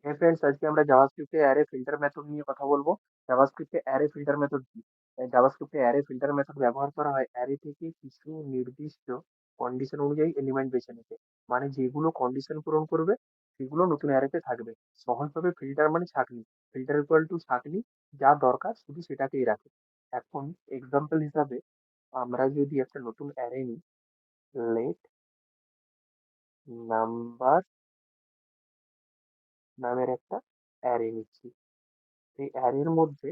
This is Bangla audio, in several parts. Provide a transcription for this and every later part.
হ্যাঁ ফ্রেন্ডস, আজকে আমরা জাভাস্ক্রিপ্টে অ্যারে ফিল্টার মেথড নিয়ে কথা বলবো। জাভাস্ক্রিপ্টে অ্যারে ফিল্টার মেথড কি? জাভাস্ক্রিপ্টে অ্যারে ফিল্টার মেথড ব্যবহার করা হয় অ্যারে থেকে কিছু নির্দিষ্ট কন্ডিশন অনুযায়ী এলিমেন্ট বেছে নিতে। মানে যেগুলো কন্ডিশন পূরণ করবে সেগুলো নতুন অ্যারেতে থাকবে। সহজভাবে ফিল্টার মানে ছাঁকনি। ফিল্টার ইকুয়াল টু ছাঁকনি, যা দরকার শুধু সেটাকেই রাখে। এখন এক্সাম্পল হিসাবে আমরা যদি একটা নতুন অ্যারে নিই, লেট নাম্বার নামের একটা অ্যারে নিচ্ছি। এই অ্যারের মধ্যে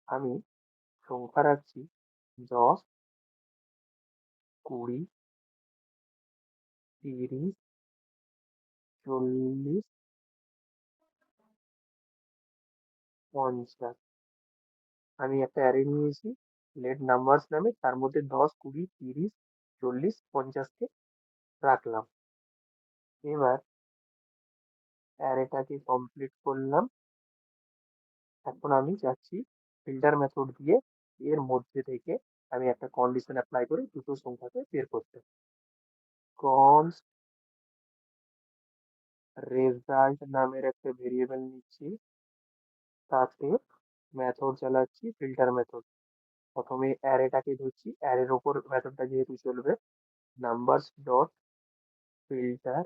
আমি সংখ্যা রাখছি 10, 20, 30, 40, 50। আমি একটা অ্যারে নিয়েছি লেট নাম্বারস নামে, তার মধ্যে 10, 20, 30, 40, 50কে রাখলাম। এবার অ্যারেটাকে কমপ্লিট করলাম। এখন আমি যাচ্ছি ফিল্টার মেথড দিয়ে এর মধ্যে থেকে আমি একটা কন্ডিশন অ্যাপ্লাই করে দুটো সংখ্যাকে বের করতে। কনস্ট রেজাল্ট নামের একটা ভেরিয়েবল নিচ্ছি, তাতে মেথড চালাচ্ছি ফিল্টার মেথড। প্রথমে অ্যারেটাকে ধরছি, অ্যারের ওপর মেথডটা যেহেতু চলবে, নাম্বারস ডট ফিল্টার,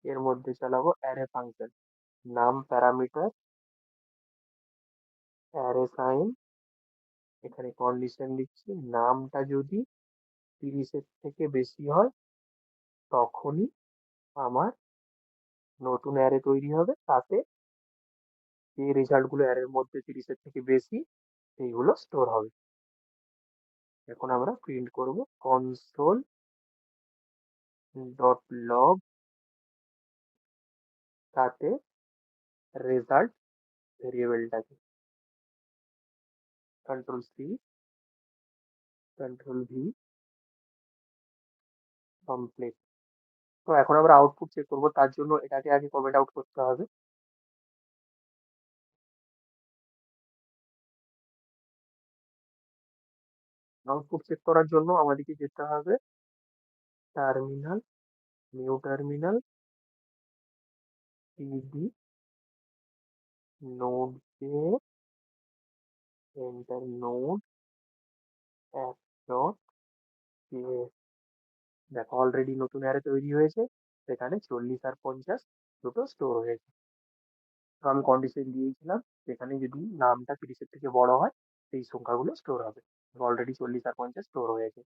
এর মধ্যে চালাবো অ্যারে ফাংশন, নাম প্যারামিটার, অ্যারে সাইন। এখানে কন্ডিশন লিখছি, নামটা যদি 30-এর থেকে বেশি হয় তখনই আমার নতুন অ্যারে তৈরি হবে, তাতে যে রেজাল্ট গুলো অ্যারের মধ্যে 30-এর থেকে বেশি সেইগুলো স্টোর হবে। এখন আমরা প্রিন্ট করব কনসোল ডট লগ, তাতে রেজাল্ট ভেরিয়েবলটাকে control C, control V, complete. তো এখন আমরা আউটপুট চেক করবো, তার জন্য এটাকে আগে কমেন্ট আউট করতে হবে। আউটপুট চেক করার জন্য আমাদেরকে যেতে হবে terminal, new terminal, CD, node A, enter node, app dot JS. দেখো অলরেডি নতুন অ্যারে তৈরি হয়েছে, সেখানে 40 আর 50 দুটো স্টোর হয়েছে। তো আমি কন্ডিশন দিয়েছিলাম সেখানে যদি নামটা 30-এর থেকে বড় হয় সেই সংখ্যাগুলো স্টোর হবে। অলরেডি 40 আর 50 স্টোর হয়েছে।